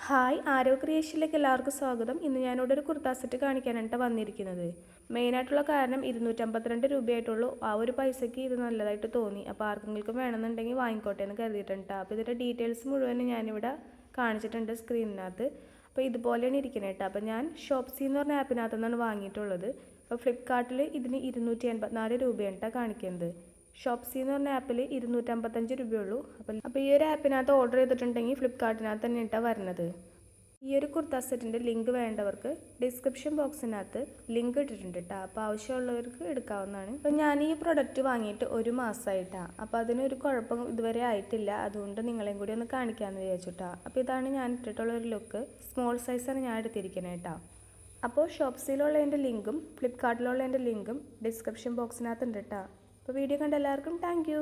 Hi ആരോ ക്രിയേഷനിലേക്ക് എല്ലാവർക്കും സ്വാഗതം. ഇന്ന് ഞാനിവിടെ ഒരു കുർത്ത സെറ്റ് കാണിക്കാനായിട്ട് വന്നിരിക്കുന്നത്. മെയിനായിട്ടുള്ള കാരണം 252 രൂപയായിട്ടുള്ളൂ. ആ ഒരു പൈസയ്ക്ക് ഇത് നല്ലതായിട്ട് തോന്നി. അപ്പോൾ ആർക്കെങ്കിലും വേണമെന്നുണ്ടെങ്കിൽ വാങ്ങിക്കോട്ടെ എന്ന് കരുതിയിട്ടുണ്ട്. അപ്പോൾ ഇതിൻ്റെ ഡീറ്റെയിൽസ് മുഴുവനും ഞാനിവിടെ കാണിച്ചിട്ടുണ്ട് സ്ക്രീനിനകത്ത്. അപ്പോൾ ഇതുപോലെയാണ് ഇരിക്കുന്നത് കേട്ടോ. അപ്പോൾ ഞാൻ ഷോപ്സി എന്ന് പറഞ്ഞ ആപ്പിനകത്തു നിന്നാണ് വാങ്ങിയിട്ടുള്ളത്. അപ്പോൾ ഫ്ലിപ്കാർട്ടിൽ ഇതിന് 284 രൂപയാണ് കേട്ടോ കാണിക്കുന്നത്. ഷോപ്സി എന്ന് പറഞ്ഞ ആപ്പിൽ 255 രൂപയുള്ളൂ. അപ്പോൾ ഈ ഒരു ആപ്പിനകത്ത് ഓർഡർ ചെയ്തിട്ടുണ്ടെങ്കിൽ ഫ്ലിപ്കാർട്ടിനകത്ത് തന്നെ ഇട്ടാണ് വരുന്നത്. ഈ ഒരു കുർത്ത സെറ്റിൻ്റെ ലിങ്ക് വേണ്ടവർക്ക് ഡിസ്ക്രിപ്ഷൻ ബോക്സിനകത്ത് ലിങ്ക് ഇട്ടിട്ടുണ്ട് കേട്ടോ. അപ്പോൾ ആവശ്യമുള്ളവർക്ക് എടുക്കാവുന്നതാണ്. അപ്പോൾ ഞാൻ ഈ പ്രൊഡക്റ്റ് വാങ്ങിയിട്ട് 1 മാസമായിട്ടാണ്. അപ്പോൾ അതിനൊരു കുഴപ്പം ഇതുവരെ ആയിട്ടില്ല. അതുകൊണ്ട് നിങ്ങളെയും കൂടി ഒന്ന് കാണിക്കാമെന്ന് വിചാരിച്ചിട്ടാ. അപ്പോൾ ഇതാണ് ഞാൻ ഇട്ടിട്ടുള്ള ഒരു ലുക്ക്. സ്മോൾ സൈസാണ് ഞാൻ എടുത്തിരിക്കുന്നത് കേട്ടോ. അപ്പോൾ ഷോപ്സിയിലുള്ളതിൻ്റെ ലിങ്കും ഫ്ലിപ്കാർട്ടിലുള്ളതിൻ്റെ ലിങ്കും ഡിസ്ക്രിപ്ഷൻ ബോക്സിനകത്ത് ഉണ്ട് കേട്ടോ. അപ്പോൾ വീഡിയോ കണ്ട എല്ലാവർക്കും താങ്ക് യു.